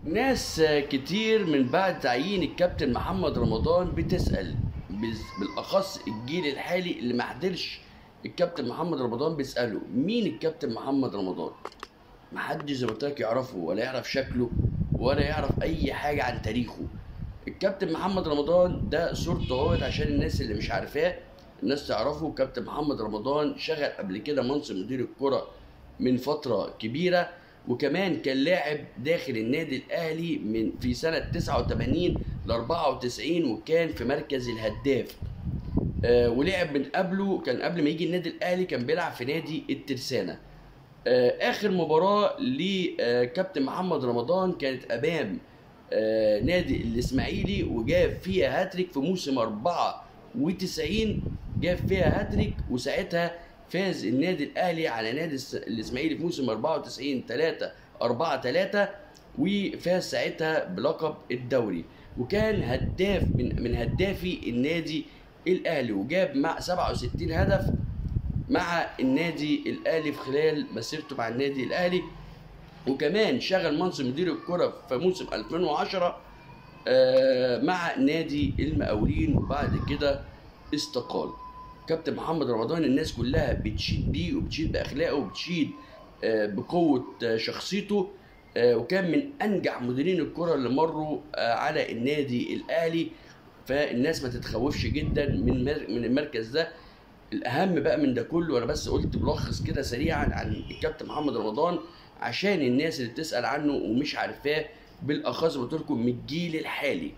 ناس كتير من بعد تعيين الكابتن محمد رمضان بتسأل، بالأخص الجيل الحالي اللي ما حضرش الكابتن محمد رمضان بيسألوا مين الكابتن محمد رمضان؟ محدش زي ما قلت لك يعرفه ولا يعرف شكله ولا يعرف أي حاجة عن تاريخه. الكابتن محمد رمضان ده صورته اهوت عشان الناس اللي مش عارفاه الناس تعرفه. كابتن محمد رمضان شغل قبل كده منصب مدير الكرة من فترة كبيرة، وكمان كان لاعب داخل النادي الاهلي في سنة 89 ل 94 وكان في مركز الهداف. ولعب من قبله، كان قبل ما يجي النادي الاهلي كان بيلعب في نادي الترسانة. اخر مباراة لكابتن محمد رمضان كانت امام نادي الاسماعيلي، وجاب فيها هاتريك في موسم 94 جاب فيها هاتريك، وساعتها فاز النادي الاهلي على نادي الاسماعيلي في موسم 94 4-3، وفاز ساعتها بلقب الدوري، وكان هداف من هدافي النادي الاهلي، وجاب مع 67 هدف مع النادي الاهلي في خلال مسيرته مع النادي الاهلي. وكمان شغل منصب مدير الكرة في موسم 2010 مع نادي المقاولين، وبعد كده استقال. كابتن محمد رمضان الناس كلها بتشيد بيه وبتشيد باخلاقه وبتشيد بقوة شخصيته، وكان من انجح مديرين الكرة اللي مروا على النادي الاهلي، فالناس ما تتخوفش جدا من المركز ده. الاهم بقى من ده كله، انا بس قلت ملخص كده سريعا عن الكابتن محمد رمضان عشان الناس اللي بتسأل عنه ومش عارفاه، بالاخص قلت لكم من الجيل الحالي.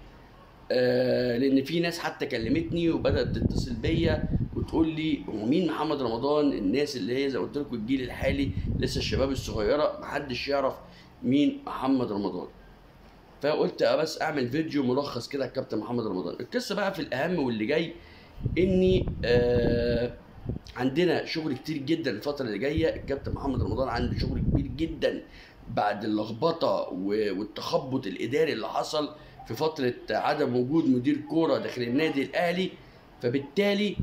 لان في ناس حتى كلمتني وبدات تتصل بيا وتقول لي هو مين محمد رمضان؟ الناس اللي هي زي ما قلت لكم الجيل الحالي لسه الشباب الصغيره محدش يعرف مين محمد رمضان. فقلت بس اعمل فيديو ملخص كده الكابتن محمد رمضان. القصه بقى في الاهم واللي جاي اني عندنا شغل كتير جدا الفترة اللي جاية. الكابتن محمد رمضان عنده شغل كبير جدا بعد اللخبطة والتخبط الإداري اللي حصل في فترة عدم وجود مدير كورة داخل النادي الأهلي، فبالتالي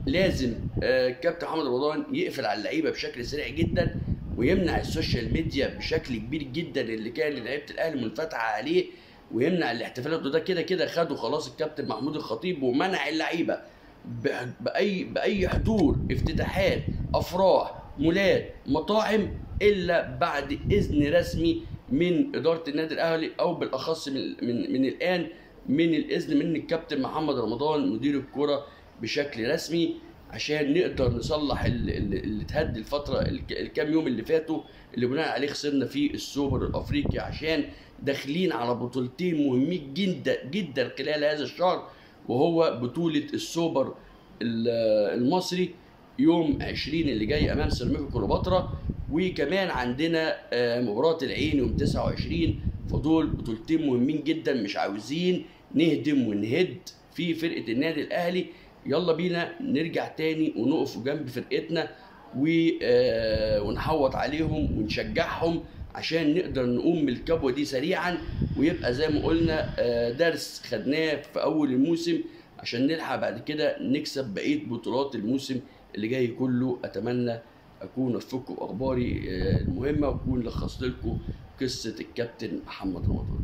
لازم الكابتن محمد رمضان يقفل على اللعيبة بشكل سريع جدا، ويمنع السوشيال ميديا بشكل كبير جدا اللي كان لعيبة الأهلي منفتحة عليه، ويمنع الاحتفالات. وده كده كده خده خلاص الكابتن محمود الخطيب، ومنع اللعيبه باي حضور افتتاحات افراح مولات مطاعم الا بعد اذن رسمي من اداره النادي الاهلي، او بالاخص من الان من الاذن من الكابتن محمد رمضان مدير الكره بشكل رسمي، عشان نقدر نصلح اللي اتهد الفتره الكام يوم اللي فاتوا اللي بناء عليه خسرنا فيه السوبر الافريقي، عشان داخلين على بطولتين مهمين جدا جدا خلال هذا الشهر، وهو بطولة السوبر المصري يوم 20 اللي جاي امام سيراميكا كليوباترا، وكمان عندنا مباراة العين يوم 29. فدول بطولتين مهمين جدا، مش عاوزين نهدم ونهد في فرقة النادي الاهلي. يلا بينا نرجع تاني ونقف جنب فرقتنا ونحوط عليهم ونشجعهم عشان نقدر نقوم بالكبوة دي سريعا، ويبقى زي ما قلنا درس خدناه في اول الموسم عشان نلحق بعد كده نكسب بقية بطولات الموسم اللي جاي كله. اتمنى اكون وفقكم باخباري المهمة، واكون لخصت لكم قصة الكابتن محمد رمضان.